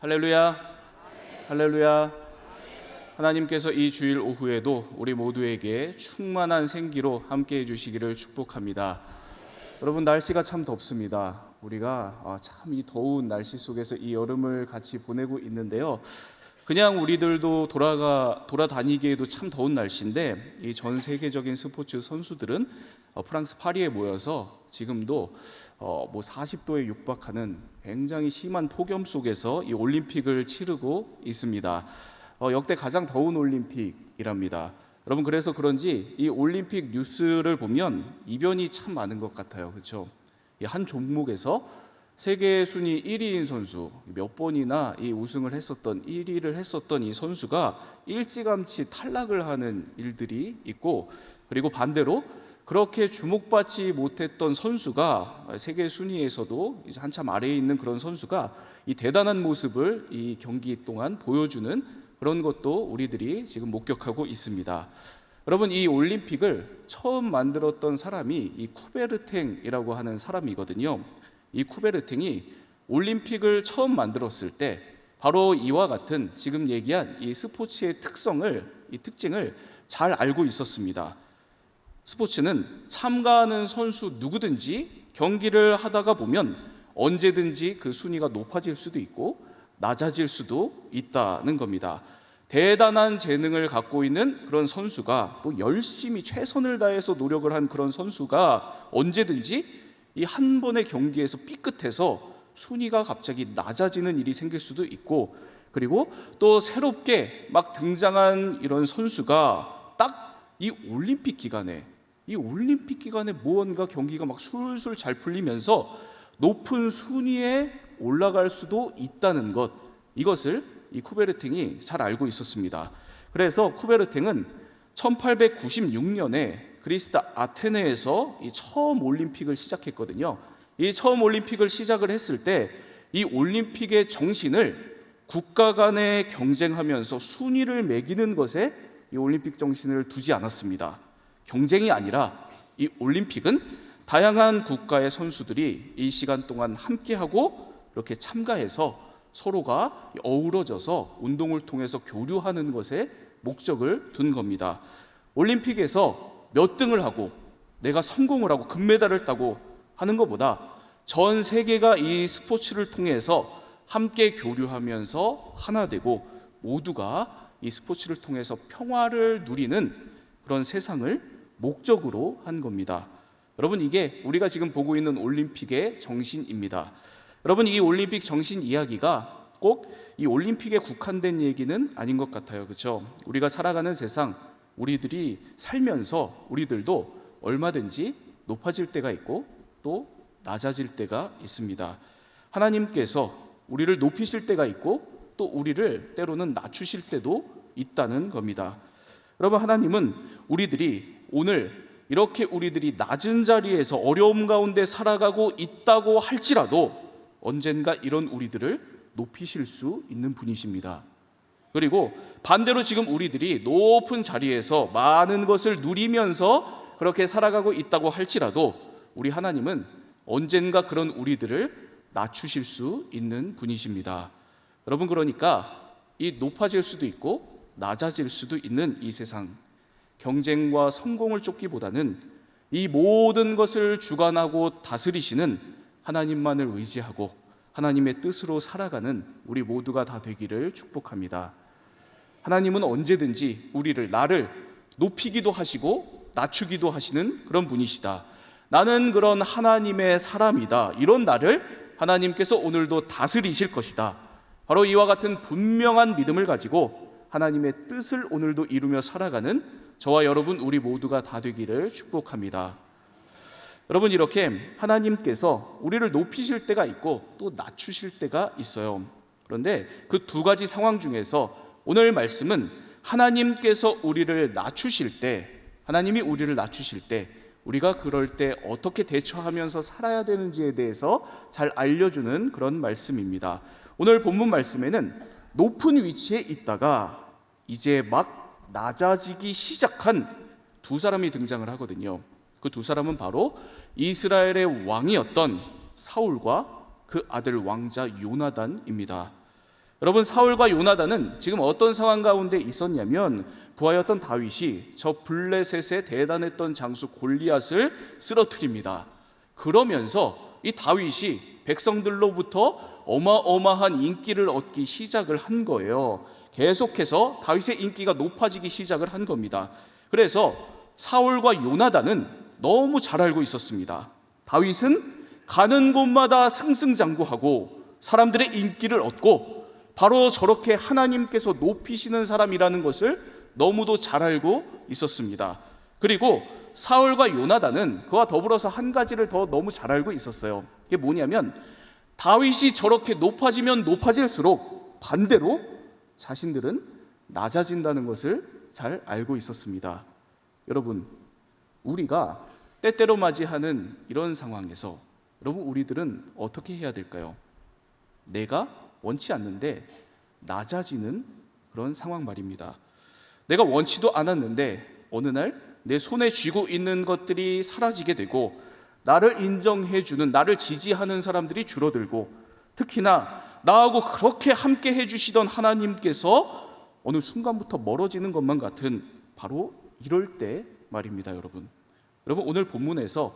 할렐루야, 할렐루야. 하나님께서 이 주일 오후에도 우리 모두에게 충만한 생기로 함께 해주시기를 축복합니다. 여러분, 날씨가 참 덥습니다. 우리가 참 이 더운 날씨 속에서 이 여름을 같이 보내고 있는데요, 그냥 우리들도 돌아다니기에도 참 더운 날씨인데, 이 전 세계적인 스포츠 선수들은 프랑스 파리에 모여서 지금도 40도에 육박하는 굉장히 심한 폭염 속에서 이 올림픽을 치르고 있습니다. 역대 가장 더운 올림픽이랍니다. 여러분, 그래서 그런지 이 올림픽 뉴스를 보면 이변이 참 많은 것 같아요. 그렇죠? 한 종목에서 세계 순위 1위인 선수, 몇 번이나 이 우승을 했었던 1위를 했었던 이 선수가 일찌감치 탈락을 하는 일들이 있고, 그리고 반대로 그렇게 주목받지 못했던 선수가 세계 순위에서도 이제 한참 아래에 있는 그런 선수가 이 대단한 모습을 이 경기 동안 보여주는 그런 것도 우리들이 지금 목격하고 있습니다. 여러분, 이 올림픽을 처음 만들었던 사람이 이 쿠베르탱이라고 하는 사람이거든요. 이 쿠베르탱이 올림픽을 처음 만들었을 때 바로 이와 같은 지금 얘기한 이 스포츠의 특징을 잘 알고 있었습니다. 스포츠는 참가하는 선수 누구든지 경기를 하다가 보면 언제든지 그 순위가 높아질 수도 있고 낮아질 수도 있다는 겁니다. 대단한 재능을 갖고 있는 그런 선수가, 또 열심히 최선을 다해서 노력을 한 그런 선수가 언제든지 이 한 번의 경기에서 삐끗해서 순위가 갑자기 낮아지는 일이 생길 수도 있고, 그리고 또 새롭게 막 등장한 이런 선수가 딱 이 올림픽 기간에 무언가 경기가 막 술술 잘 풀리면서 높은 순위에 올라갈 수도 있다는 것, 이것을 이 쿠베르탱이 잘 알고 있었습니다. 그래서 쿠베르탱은 1896년에 그리스 아테네에서 이 처음 올림픽을 시작했거든요. 이 처음 올림픽을 시작을 했을 때 이 올림픽의 정신을 국가 간에 경쟁하면서 순위를 매기는 것에 이 올림픽 정신을 두지 않았습니다. 경쟁이 아니라 이 올림픽은 다양한 국가의 선수들이 이 시간 동안 함께하고 이렇게 참가해서 서로가 어우러져서 운동을 통해서 교류하는 것에 목적을 둔 겁니다. 올림픽에서 몇 등을 하고 내가 성공을 하고 금메달을 따고 하는 것보다 전 세계가 이 스포츠를 통해서 함께 교류하면서 하나 되고 모두가 이 스포츠를 통해서 평화를 누리는 그런 세상을 목적으로 한 겁니다. 여러분, 이게 우리가 지금 보고 있는 올림픽의 정신입니다. 여러분, 이 올림픽 정신 이야기가 꼭 이 올림픽에 국한된 얘기는 아닌 것 같아요. 그렇죠? 우리가 살아가는 세상, 우리들이 살면서 우리들도 얼마든지 높아질 때가 있고 또 낮아질 때가 있습니다. 하나님께서 우리를 높이실 때가 있고 또 우리를 때로는 낮추실 때도 있다는 겁니다. 여러분, 하나님은 우리들이 오늘 이렇게 우리들이 낮은 자리에서 어려움 가운데 살아가고 있다고 할지라도 언젠가 이런 우리들을 높이실 수 있는 분이십니다. 그리고 반대로 지금 우리들이 높은 자리에서 많은 것을 누리면서 그렇게 살아가고 있다고 할지라도 우리 하나님은 언젠가 그런 우리들을 낮추실 수 있는 분이십니다. 여러분, 그러니까 이 높아질 수도 있고 낮아질 수도 있는 이 세상, 경쟁과 성공을 쫓기보다는 이 모든 것을 주관하고 다스리시는 하나님만을 의지하고 하나님의 뜻으로 살아가는 우리 모두가 다 되기를 축복합니다. 하나님은 언제든지 나를 높이기도 하시고 낮추기도 하시는 그런 분이시다. 나는 그런 하나님의 사람이다. 이런 나를 하나님께서 오늘도 다스리실 것이다. 바로 이와 같은 분명한 믿음을 가지고 하나님의 뜻을 오늘도 이루며 살아가는 저와 여러분, 우리 모두가 다 되기를 축복합니다. 여러분, 이렇게 하나님께서 우리를 높이실 때가 있고 또 낮추실 때가 있어요. 그런데 그 두 가지 상황 중에서 오늘 말씀은 하나님께서 우리를 낮추실 때, 하나님이 우리를 낮추실 때 우리가 그럴 때 어떻게 대처하면서 살아야 되는지에 대해서 잘 알려주는 그런 말씀입니다. 오늘 본문 말씀에는 높은 위치에 있다가 이제 막 낮아지기 시작한 두 사람이 등장을 하거든요. 그 두 사람은 바로 이스라엘의 왕이었던 사울과 그 아들 왕자 요나단입니다. 여러분, 사울과 요나단은 지금 어떤 상황 가운데 있었냐면 부하였던 다윗이 저 블레셋의 대단했던 장수 골리앗을 쓰러뜨립니다. 그러면서 이 다윗이 백성들로부터 어마어마한 인기를 얻기 시작을 한 거예요. 계속해서 다윗의 인기가 높아지기 시작을 한 겁니다. 그래서 사울과 요나단은 너무 잘 알고 있었습니다. 다윗은 가는 곳마다 승승장구하고 사람들의 인기를 얻고 바로 저렇게 하나님께서 높이시는 사람이라는 것을 너무도 잘 알고 있었습니다. 그리고 사울과 요나단은 그와 더불어서 한 가지를 더 너무 잘 알고 있었어요. 그게 뭐냐면 다윗이 저렇게 높아지면 높아질수록 반대로 자신들은 낮아진다는 것을 잘 알고 있었습니다. 여러분, 우리가 때때로 맞이하는 이런 상황에서 여러분, 우리들은 어떻게 해야 될까요? 내가 원치 않는데 낮아지는 그런 상황 말입니다. 내가 원치도 않았는데 어느 날 내 손에 쥐고 있는 것들이 사라지게 되고 나를 인정해주는, 나를 지지하는 사람들이 줄어들고 특히나 나하고 그렇게 함께 해주시던 하나님께서 어느 순간부터 멀어지는 것만 같은 바로 이럴 때 말입니다. 여러분, 오늘 본문에서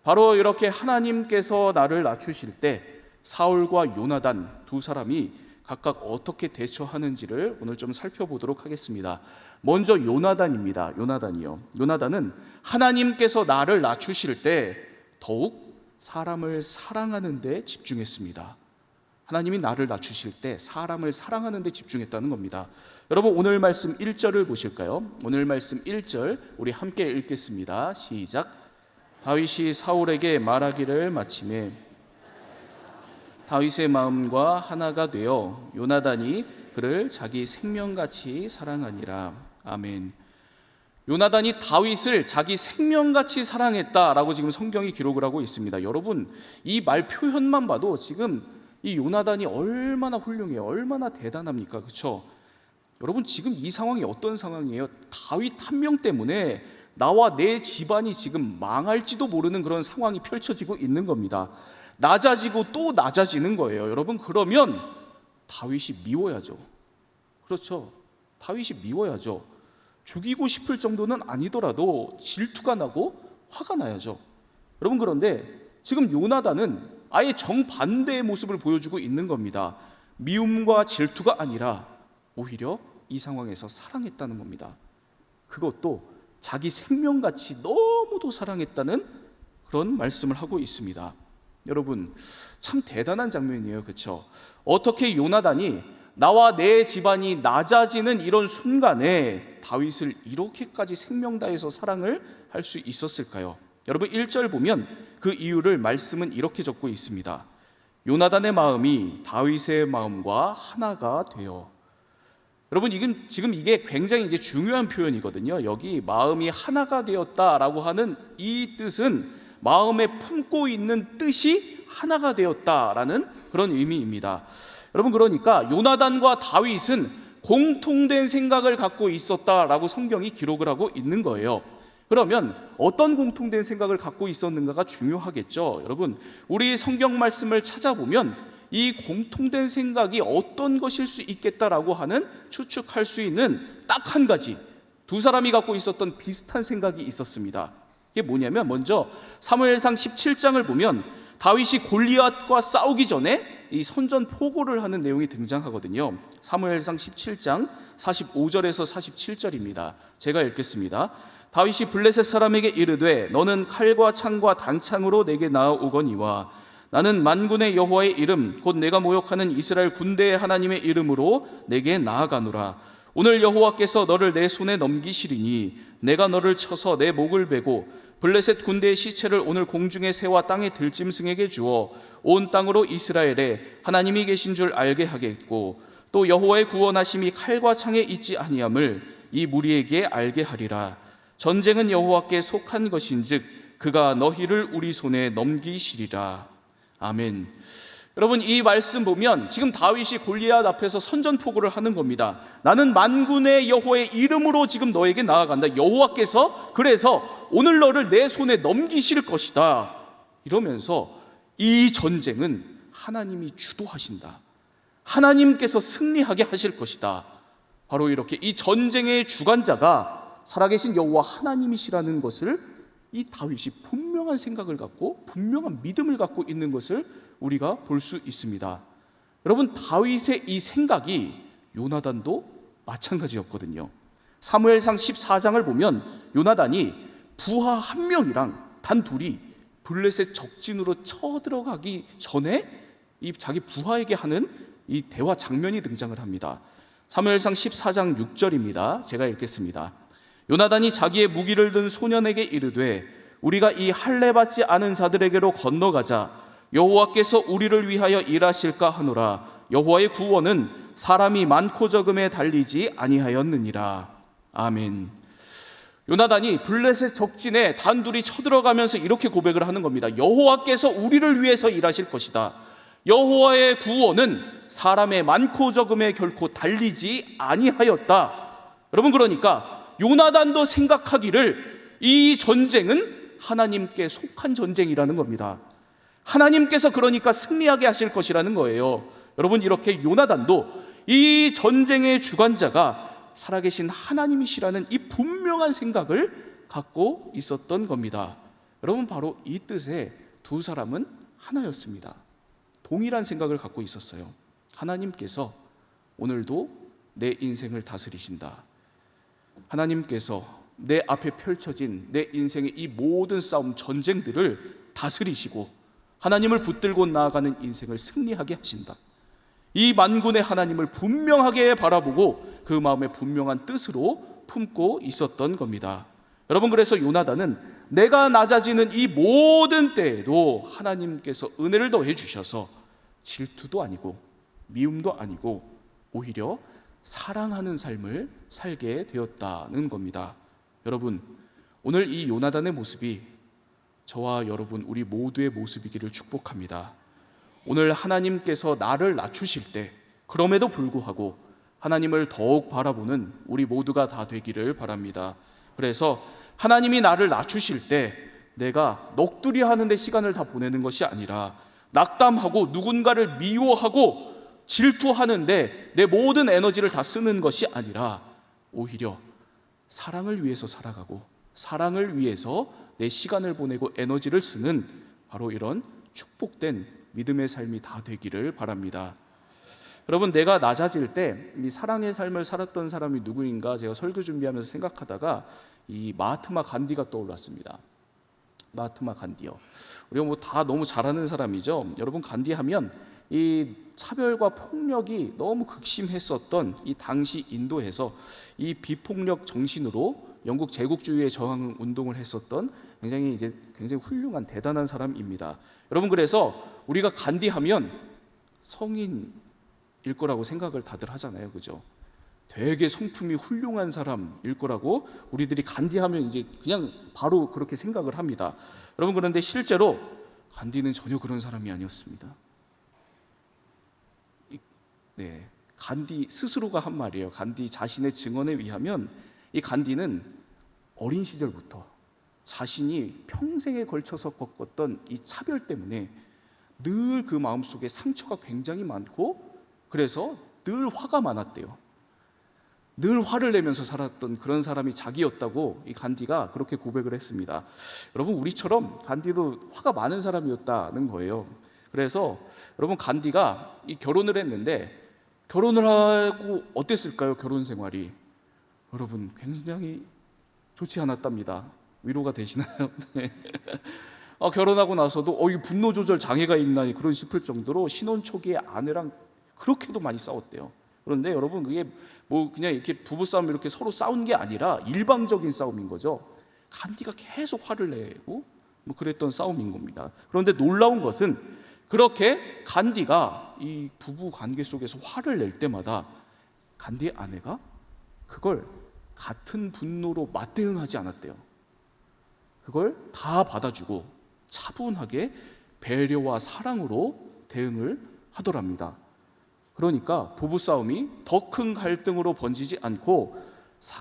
바로 이렇게 하나님께서 나를 낮추실 때 사울과 요나단 두 사람이 각각 어떻게 대처하는지를 오늘 좀 살펴보도록 하겠습니다. 먼저 요나단입니다. 요나단은 하나님께서 나를 낮추실 때 더욱 사람을 사랑하는 데 집중했습니다. 하나님이 나를 낮추실 때 사람을 사랑하는 데 집중했다는 겁니다. 여러분, 오늘 말씀 1절을 보실까요? 오늘 말씀 1절 우리 함께 읽겠습니다. 시작. 다윗이 사울에게 말하기를 마치매 다윗의 마음과 하나가 되어 요나단이 그를 자기 생명같이 사랑하니라. 아멘. 요나단이 다윗을 자기 생명같이 사랑했다라고 지금 성경이 기록을 하고 있습니다. 여러분, 이 말 표현만 봐도 지금 이 요나단이 얼마나 훌륭해요. 얼마나 대단합니까? 그렇죠? 여러분, 지금 이 상황이 어떤 상황이에요? 다윗 한 명 때문에 나와 내 집안이 지금 망할지도 모르는 그런 상황이 펼쳐지고 있는 겁니다. 낮아지고 또 낮아지는 거예요. 여러분, 그러면 다윗이 미워야죠. 그렇죠? 다윗이 미워야죠. 죽이고 싶을 정도는 아니더라도 질투가 나고 화가 나야죠. 여러분, 그런데 지금 요나단은 아예 정반대의 모습을 보여주고 있는 겁니다. 미움과 질투가 아니라 오히려 이 상황에서 사랑했다는 겁니다. 그것도 자기 생명같이 너무도 사랑했다는 그런 말씀을 하고 있습니다. 여러분, 참 대단한 장면이에요. 그렇죠? 어떻게 요나단이 나와 내 집안이 낮아지는 이런 순간에 다윗을 이렇게까지 생명 다해서 사랑을 할 수 있었을까요? 여러분, 1절 보면 그 이유를 말씀은 이렇게 적고 있습니다. 요나단의 마음이 다윗의 마음과 하나가 되어. 여러분, 지금 이게 굉장히 이제 중요한 표현이거든요. 여기 마음이 하나가 되었다라고 하는 이 뜻은 마음에 품고 있는 뜻이 하나가 되었다라는 그런 의미입니다. 여러분, 그러니까 요나단과 다윗은 공통된 생각을 갖고 있었다라고 성경이 기록을 하고 있는 거예요. 그러면 어떤 공통된 생각을 갖고 있었는가가 중요하겠죠. 여러분, 우리 성경 말씀을 찾아보면 이 공통된 생각이 어떤 것일 수 있겠다라고 하는 추측할 수 있는 딱 한 가지, 두 사람이 갖고 있었던 비슷한 생각이 있었습니다. 이게 뭐냐면 먼저 사무엘상 17장을 보면 다윗이 골리앗과 싸우기 전에 이 선전포고를 하는 내용이 등장하거든요. 사무엘상 17장 45절에서 47절입니다. 제가 읽겠습니다. 다윗이 블레셋 사람에게 이르되 너는 칼과 창과 단창으로 내게 나아오거니와 나는 만군의 여호와의 이름 곧 내가 모욕하는 이스라엘 군대의 하나님의 이름으로 내게 나아가노라. 오늘 여호와께서 너를 내 손에 넘기시리니 내가 너를 쳐서 내 목을 베고 블레셋 군대의 시체를 오늘 공중의 새와 땅의 들짐승에게 주어 온 땅으로 이스라엘에 하나님이 계신 줄 알게 하겠고 또 여호와의 구원하심이 칼과 창에 있지 아니함을 이 무리에게 알게 하리라. 전쟁은 여호와께 속한 것인즉 그가 너희를 우리 손에 넘기시리라. 아멘. 여러분, 이 말씀 보면 지금 다윗이 골리앗 앞에서 선전포고를 하는 겁니다. 나는 만군의 여호와의 이름으로 지금 너에게 나아간다. 여호와께서 그래서 오늘 너를 내 손에 넘기실 것이다. 이러면서 이 전쟁은 하나님이 주도하신다. 하나님께서 승리하게 하실 것이다. 바로 이렇게 이 전쟁의 주관자가 살아계신 여호와 하나님이시라는 것을 이 다윗이 분명한 생각을 갖고 분명한 믿음을 갖고 있는 것을 우리가 볼 수 있습니다. 여러분, 다윗의 이 생각이 요나단도 마찬가지였거든요. 사무엘상 14장을 보면 요나단이 부하 한 명이랑 단 둘이 블레셋 적진으로 쳐들어가기 전에 이 자기 부하에게 하는 이 대화 장면이 등장을 합니다. 사무엘상 14장 6절입니다. 제가 읽겠습니다. 요나단이 자기의 무기를 든 소년에게 이르되 우리가 이 할례 받지 않은 자들에게로 건너가자. 여호와께서 우리를 위하여 일하실까 하노라. 여호와의 구원은 사람이 많고 적음에 달리지 아니하였느니라. 아멘. 요나단이 블레셋 적진에 단둘이 쳐들어가면서 이렇게 고백을 하는 겁니다. 여호와께서 우리를 위해서 일하실 것이다. 여호와의 구원은 사람의 많고 적음에 결코 달리지 아니하였다. 여러분, 그러니까 요나단도 생각하기를 이 전쟁은 하나님께 속한 전쟁이라는 겁니다. 하나님께서 그러니까 승리하게 하실 것이라는 거예요. 여러분, 이렇게 요나단도 이 전쟁의 주관자가 살아계신 하나님이시라는 이 분명한 생각을 갖고 있었던 겁니다. 여러분, 바로 이 뜻에 두 사람은 하나였습니다. 동일한 생각을 갖고 있었어요. 하나님께서 오늘도 내 인생을 다스리신다. 하나님께서 내 앞에 펼쳐진 내 인생의 이 모든 싸움, 전쟁들을 다스리시고 하나님을 붙들고 나아가는 인생을 승리하게 하신다. 이 만군의 하나님을 분명하게 바라보고 그 마음에 분명한 뜻으로 품고 있었던 겁니다. 여러분, 그래서 요나단은 내가 낮아지는 이 모든 때에도 하나님께서 은혜를 더해 주셔서 질투도 아니고 미움도 아니고 오히려 사랑하는 삶을 살게 되었다는 겁니다. 여러분, 오늘 이 요나단의 모습이 저와 여러분 우리 모두의 모습이기를 축복합니다. 오늘 하나님께서 나를 낮추실 때 그럼에도 불구하고 하나님을 더욱 바라보는 우리 모두가 다 되기를 바랍니다. 그래서 하나님이 나를 낮추실 때 내가 넋두리 하는데 시간을 다 보내는 것이 아니라 낙담하고 누군가를 미워하고 질투하는데 내 모든 에너지를 다 쓰는 것이 아니라 오히려 사랑을 위해서 살아가고 사랑을 위해서 내 시간을 보내고 에너지를 쓰는 바로 이런 축복된 믿음의 삶이 다 되기를 바랍니다. 여러분, 내가 낮아질 때 이 사랑의 삶을 살았던 사람이 누구인가 제가 설교 준비하면서 생각하다가 이 마하트마 간디가 떠올랐습니다. 마하트마 간디요. 우리가 뭐 다 너무 잘 아는 사람이죠. 여러분, 간디 하면 이 차별과 폭력이 너무 극심했었던 이 당시 인도에서 이 비폭력 정신으로 영국 제국주의에 저항 운동을 했었던 굉장히 훌륭한 대단한 사람입니다. 여러분, 그래서 우리가 간디 하면 성인일 거라고 생각을 다들 하잖아요, 그죠? 되게 성품이 훌륭한 사람일 거라고 우리들이 간디 하면 이제 그냥 바로 그렇게 생각을 합니다. 여러분, 그런데 실제로 간디는 전혀 그런 사람이 아니었습니다. 네, 간디 스스로가 한 말이에요. 간디 자신의 증언에 의하면 이 간디는 어린 시절부터 자신이 평생에 걸쳐서 겪었던 이 차별 때문에 늘 그 마음속에 상처가 굉장히 많고 그래서 늘 화가 많았대요. 늘 화를 내면서 살았던 그런 사람이 자기였다고 이 간디가 그렇게 고백을 했습니다. 여러분, 우리처럼 간디도 화가 많은 사람이었다는 거예요. 그래서 여러분, 간디가 이 결혼을 했는데 결혼을 하고 어땠을까요? 결혼 생활이 여러분 굉장히 좋지 않았답니다. 위로가 되시나요? 네. 결혼하고 나서도 이 분노 조절 장애가 있나 그런 싶을 정도로 신혼 초기에 아내랑 그렇게도 많이 싸웠대요. 그런데 여러분, 그게 뭐 그냥 이렇게 부부싸움 이렇게 서로 싸운 게 아니라 일방적인 싸움인 거죠. 간디가 계속 화를 내고 뭐 그랬던 싸움인 겁니다. 그런데 놀라운 것은 그렇게 간디가 이 부부 관계 속에서 화를 낼 때마다 간디의 아내가 그걸 같은 분노로 맞대응하지 않았대요. 그걸 다 받아주고 차분하게 배려와 사랑으로 대응을 하더랍니다. 그러니까 부부싸움이 더 큰 갈등으로 번지지 않고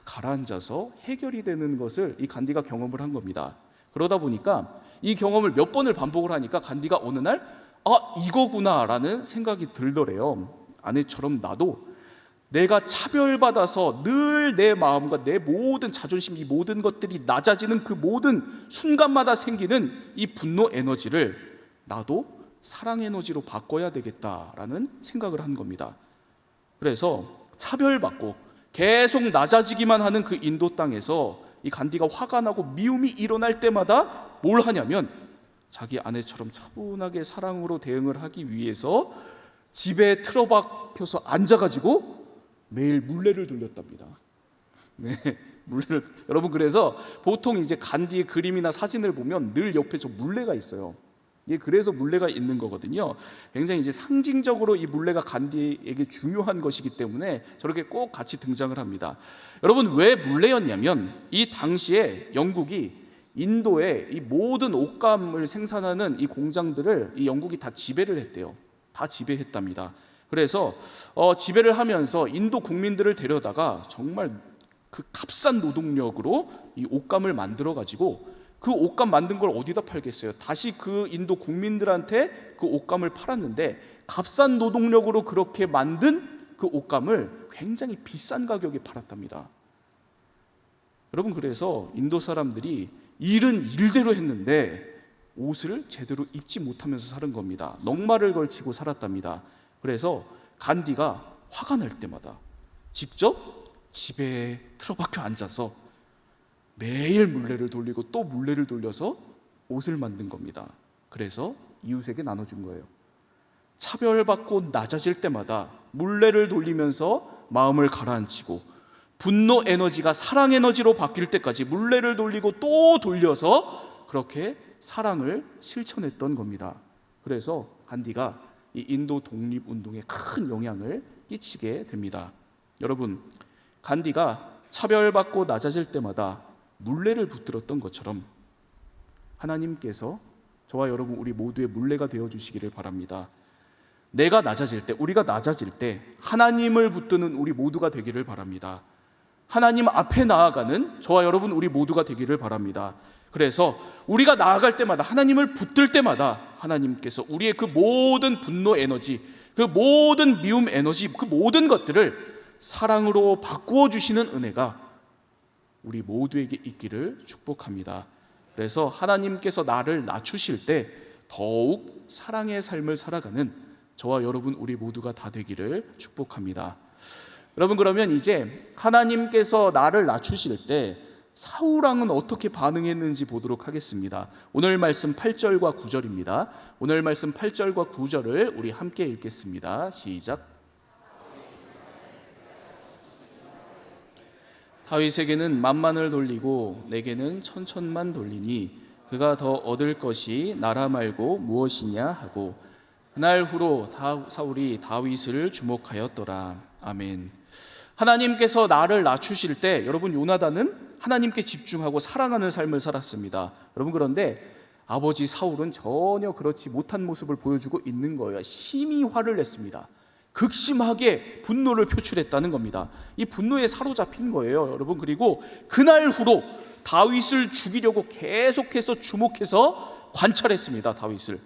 가라앉아서 해결이 되는 것을 이 간디가 경험을 한 겁니다. 그러다 보니까 이 경험을 몇 번을 반복을 하니까 간디가 어느 날 이거구나 라는 생각이 들더래요. 아내처럼 나도 내가 차별받아서 늘 내 마음과 내 모든 자존심, 이 모든 것들이 낮아지는 그 모든 순간마다 생기는 이 분노 에너지를 나도 사랑 에너지로 바꿔야 되겠다라는 생각을 한 겁니다. 그래서 차별받고 계속 낮아지기만 하는 그 인도 땅에서 이 간디가 화가 나고 미움이 일어날 때마다 뭘 하냐면 자기 아내처럼 차분하게 사랑으로 대응을 하기 위해서 집에 틀어박혀서 앉아가지고 매일 물레를 돌렸답니다. 네, 물레를. 여러분, 그래서 보통 이제 간디의 그림이나 사진을 보면 늘 옆에 저 물레가 있어요. 예, 그래서 물레가 있는 거거든요. 굉장히 이제 상징적으로 이 물레가 간디에게 중요한 것이기 때문에 저렇게 꼭 같이 등장을 합니다. 여러분, 왜 물레였냐면 이 당시에 영국이 인도의 이 모든 옷감을 생산하는 이 공장들을 이 영국이 다 지배를 했대요. 다 지배했답니다. 그래서 지배를 하면서 인도 국민들을 데려다가 정말 그 값싼 노동력으로 이 옷감을 만들어 가지고 그 옷감 만든 걸 어디다 팔겠어요? 다시 그 인도 국민들한테 그 옷감을 팔았는데 값싼 노동력으로 그렇게 만든 그 옷감을 굉장히 비싼 가격에 팔았답니다. 여러분, 그래서 인도 사람들이 일은 일대로 했는데 옷을 제대로 입지 못하면서 사는 겁니다. 넉마를 걸치고 살았답니다. 그래서 간디가 화가 날 때마다 직접 집에 틀어박혀 앉아서 매일 물레를 돌리고 또 물레를 돌려서 옷을 만든 겁니다. 그래서 이웃에게 나눠준 거예요. 차별받고 낮아질 때마다 물레를 돌리면서 마음을 가라앉히고 분노 에너지가 사랑 에너지로 바뀔 때까지 물레를 돌리고 또 돌려서 그렇게 사랑을 실천했던 겁니다. 그래서 간디가 이 인도 독립운동에 큰 영향을 끼치게 됩니다. 여러분, 간디가 차별받고 낮아질 때마다 물레를 붙들었던 것처럼 하나님께서 저와 여러분 우리 모두의 물레가 되어주시기를 바랍니다. 내가 낮아질 때, 우리가 낮아질 때 하나님을 붙드는 우리 모두가 되기를 바랍니다. 하나님 앞에 나아가는 저와 여러분 우리 모두가 되기를 바랍니다. 그래서 우리가 나아갈 때마다, 하나님을 붙들 때마다 하나님께서 우리의 그 모든 분노 에너지, 그 모든 미움 에너지, 그 모든 것들을 사랑으로 바꾸어 주시는 은혜가 우리 모두에게 있기를 축복합니다. 그래서 하나님께서 나를 낮추실 때 더욱 사랑의 삶을 살아가는 저와 여러분 우리 모두가 다 되기를 축복합니다. 여러분, 그러면 이제 하나님께서 나를 낮추실 때 사울 왕은 어떻게 반응했는지 보도록 하겠습니다. 오늘 말씀 8절과 9절입니다. 오늘 말씀 8절과 9절을 우리 함께 읽겠습니다. 시작. 다윗에게는 만만을 돌리고 내게는 천천만 돌리니 그가 더 얻을 것이 나라 말고 무엇이냐 하고 그날 후로 사울이 다윗을 주목하였더라. 아멘. 하나님께서 나를 낮추실 때 여러분, 요나단은 하나님께 집중하고 사랑하는 삶을 살았습니다. 여러분, 그런데 아버지 사울은 전혀 그렇지 못한 모습을 보여주고 있는 거예요. 심히 화를 냈습니다. 극심하게 분노를 표출했다는 겁니다. 이 분노에 사로잡힌 거예요, 여러분. 그리고 그날 후로 다윗을 죽이려고 계속해서 주목해서 관찰했습니다, 다윗을.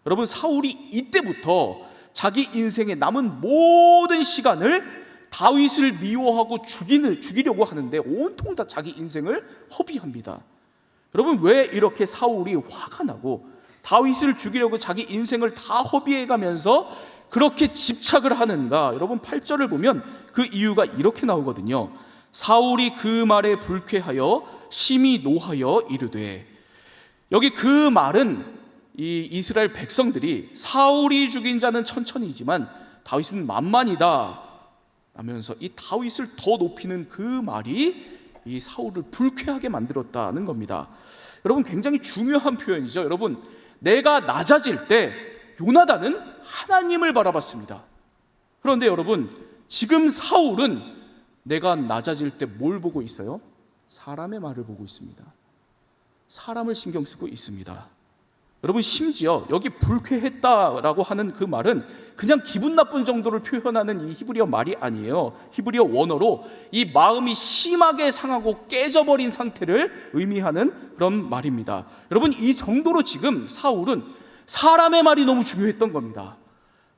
여러분, 사울이 이때부터 자기 인생에 남은 모든 시간을 다윗을 미워하고 죽이려고 하는데 온통 다 자기 인생을 허비합니다. 여러분, 왜 이렇게 사울이 화가 나고 다윗을 죽이려고 자기 인생을 다 허비해가면서 그렇게 집착을 하는가? 여러분, 8절을 보면 그 이유가 이렇게 나오거든요. 사울이 그 말에 불쾌하여 심히 노하여 이르되, 여기 그 말은 이 이스라엘 백성들이 사울이 죽인 자는 천천히지만 다윗은 만만이다 하면서 이 다윗을 더 높이는 그 말이 이 사울을 불쾌하게 만들었다는 겁니다. 여러분, 굉장히 중요한 표현이죠. 여러분, 내가 낮아질 때 요나단은 하나님을 바라봤습니다. 그런데 여러분, 지금 사울은 내가 낮아질 때 뭘 보고 있어요? 사람의 말을 보고 있습니다. 사람을 신경 쓰고 있습니다. 여러분, 심지어 여기 불쾌했다라고 하는 그 말은 그냥 기분 나쁜 정도를 표현하는 이 히브리어 말이 아니에요. 히브리어 원어로 이 마음이 심하게 상하고 깨져버린 상태를 의미하는 그런 말입니다. 여러분, 이 정도로 지금 사울은 사람의 말이 너무 중요했던 겁니다.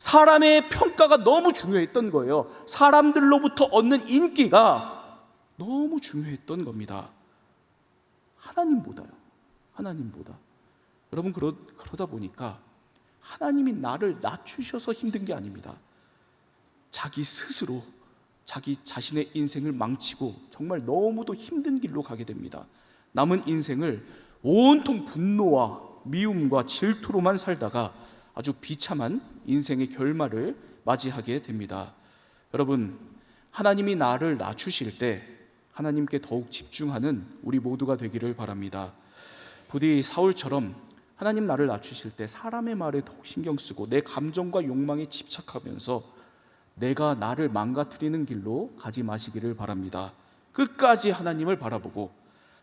사람의 평가가 너무 중요했던 거예요. 사람들로부터 얻는 인기가 너무 중요했던 겁니다. 하나님보다요. 하나님보다. 여러분, 그러다 보니까 하나님이 나를 낮추셔서 힘든 게 아닙니다. 자기 스스로 자기 자신의 인생을 망치고 정말 너무도 힘든 길로 가게 됩니다. 남은 인생을 온통 분노와 미움과 질투로만 살다가 아주 비참한 인생의 결말을 맞이하게 됩니다. 여러분, 하나님이 나를 낮추실 때 하나님께 더욱 집중하는 우리 모두가 되기를 바랍니다. 부디 사울처럼 하나님 나를 낮추실 때 사람의 말에 더욱 신경 쓰고 내 감정과 욕망에 집착하면서 내가 나를 망가뜨리는 길로 가지 마시기를 바랍니다. 끝까지 하나님을 바라보고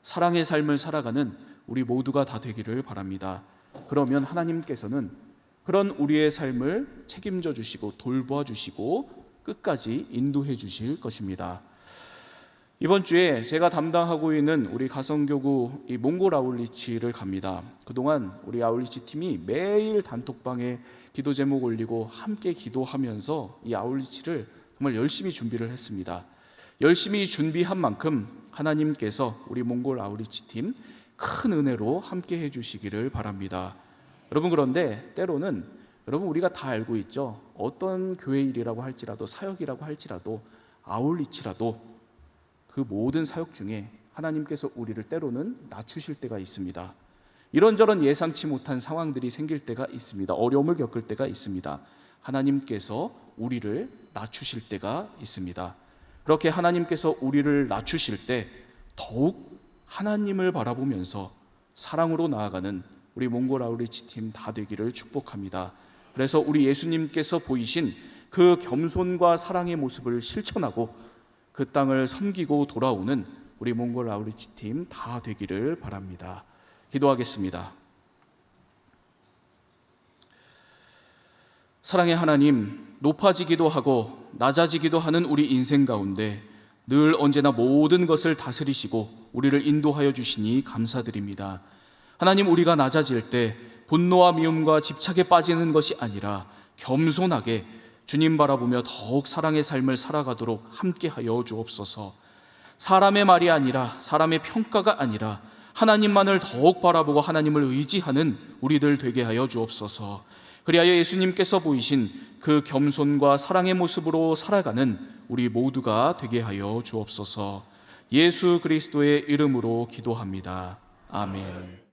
사랑의 삶을 살아가는 우리 모두가 다 되기를 바랍니다. 그러면 하나님께서는 그런 우리의 삶을 책임져 주시고 돌보아 주시고 끝까지 인도해 주실 것입니다. 이번 주에 제가 담당하고 있는 우리 가성교구 이 몽골 아울리치를 갑니다. 그동안 우리 아울리치 팀이 매일 단톡방에 기도 제목 올리고 함께 기도하면서 이 아울리치를 정말 열심히 준비를 했습니다. 열심히 준비한 만큼 하나님께서 우리 몽골 아울리치 팀 큰 은혜로 함께 해주시기를 바랍니다. 여러분, 그런데 때로는 여러분, 우리가 다 알고 있죠. 어떤 교회 일이라고 할지라도, 사역이라고 할지라도, 아울리치라도 그 모든 사역 중에 하나님께서 우리를 때로는 낮추실 때가 있습니다. 이런저런 예상치 못한 상황들이 생길 때가 있습니다. 어려움을 겪을 때가 있습니다. 하나님께서 우리를 낮추실 때가 있습니다. 그렇게 하나님께서 우리를 낮추실 때 더욱 하나님을 바라보면서 사랑으로 나아가는 우리 몽골 아울리치 팀 다 되기를 축복합니다. 그래서 우리 예수님께서 보이신 그 겸손과 사랑의 모습을 실천하고 그 땅을 섬기고 돌아오는 우리 몽골 아울리치 팀 다 되기를 바랍니다. 기도하겠습니다. 사랑의 하나님, 높아지기도 하고 낮아지기도 하는 우리 인생 가운데 늘 언제나 모든 것을 다스리시고 우리를 인도하여 주시니 감사드립니다. 하나님, 우리가 낮아질 때 분노와 미움과 집착에 빠지는 것이 아니라 겸손하게 주님 바라보며 더욱 사랑의 삶을 살아가도록 함께하여 주옵소서. 사람의 말이 아니라, 사람의 평가가 아니라 하나님만을 더욱 바라보고 하나님을 의지하는 우리들 되게 하여 주옵소서. 그리하여 예수님께서 보이신 그 겸손과 사랑의 모습으로 살아가는 우리 모두가 되게 하여 주옵소서. 예수 그리스도의 이름으로 기도합니다. 아멘.